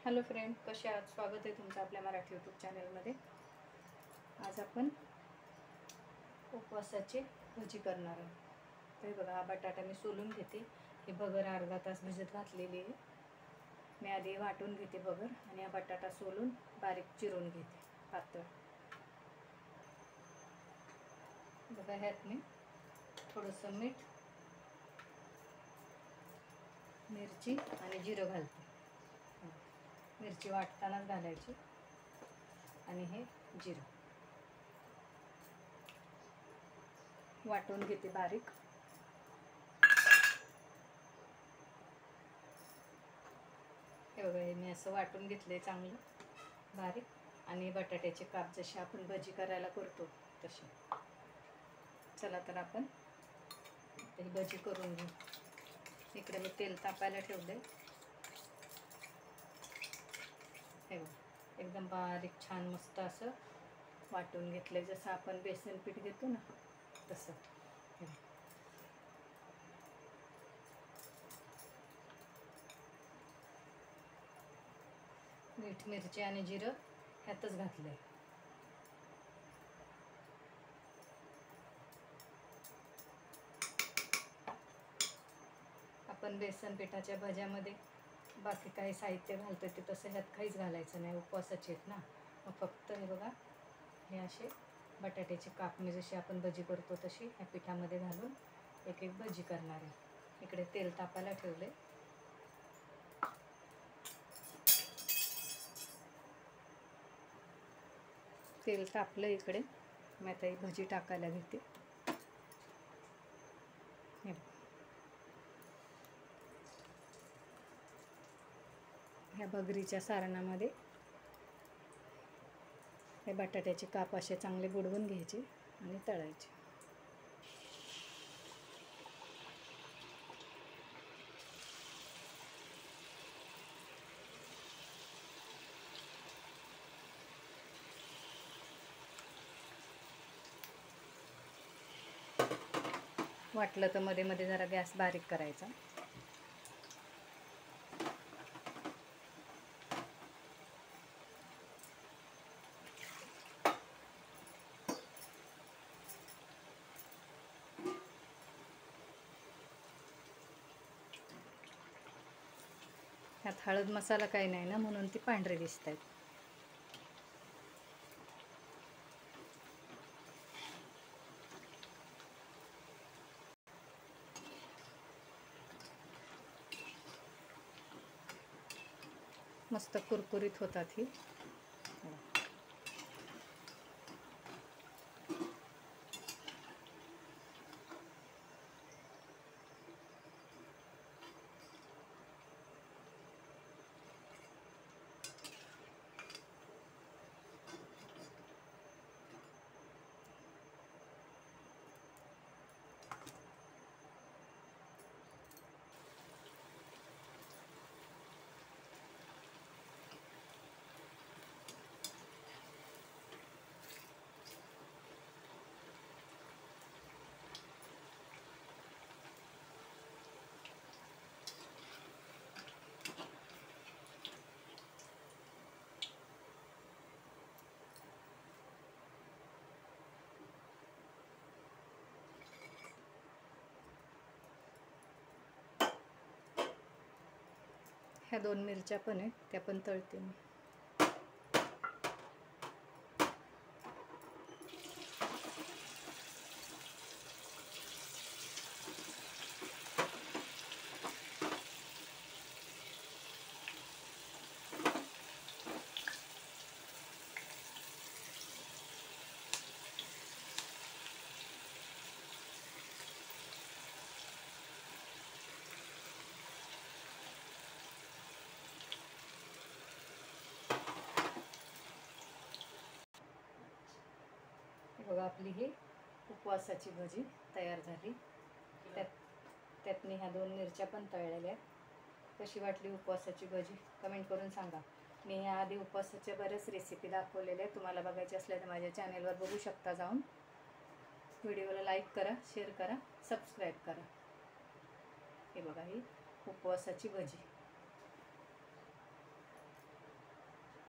Hello friend, कसे आहात? स्वागत आहे तुमचं आपल्या मराठी यूट्यूब चॅनलमध्ये। आज आपण उपवासाची भजी करणार आहोत। तर बघा, हा बटाटा मी सोलून घेते। हे बगर अर्धा तास भिजत घातलेली आहे। मी आधी वाटून घेते बगर आणि हा बटाटा सोलून बारीक चिरून घेते पातळ। बघा, ह्यात मी थोडंसं मीठ, मिरची आणि जिरं घालते। मिरची वाटतानाच घालायची आणि हे जिरं वाटून घेते बारीक। हे बघा, हे मी असं वाटून घेतले चांगलं बारीक। आणि बटाट्याचे काप जसे आपण भजी करायला करतो तसे। चला तर आपण ही भजी करून घेऊ। इकडे मी तेल तापायला ठेवले। हे बघा, एकदम बारीक छान मस्त असं वाटून घेतले, जसं आपण बेसन पीठ घेतो ना तसं। मीठ, मिरची आणि जिरं ह्यातच घातले। आपण बेसन पिठाच्या भज्यामध्ये बाकी काही साहित्य घालतो ते तसं ह्यात काहीच घालायचं नाही। उपवासाचे आहेत ना, मग फक्त हे बघा, हे असे बटाट्याचे काप मी जशी आपण भजी करतो तशी ह्या पिठामध्ये घालून एक एक भजी करणार आहे। इकडे तेल तापायला ठेवले। तेल तापलं इकडे, मी आता ही भजी टाकायला घेते। ह्या भगरीच्या सारणामध्ये हे बटाट्याचे काप असे चांगले बुडवून घ्यायचे आणि तळायचे। वाटलं तर मध्ये मध्ये जरा गॅस बारीक करायचा। ह्यात हळद मसाला काही नाही ना, म्हणून ती पांढरे दिसत आहेत। मस्त कुरकुरीत होतात ही। ह्या 2 मिरच्या पण आहेत, त्या पण तळते मी। बघा, आपली ही उपवासाची भजी तयार झाली। त्यात मी ह्या 2 मिरच्या पण तळलेल्या आहेत। कशी वाटली उपवासाची भजी कमेंट करून सांगा। मी ह्या आधी उपवासाच्या बऱ्याच रेसिपी दाखवलेल्या आहेत, तुम्हाला बघायचे असल्या तर माझ्या चॅनलवर बघू शकता जाऊन। व्हिडिओला लाईक करा, शेअर करा, सबस्क्राईब करा। हे बघा, ही उपवासाची भजी।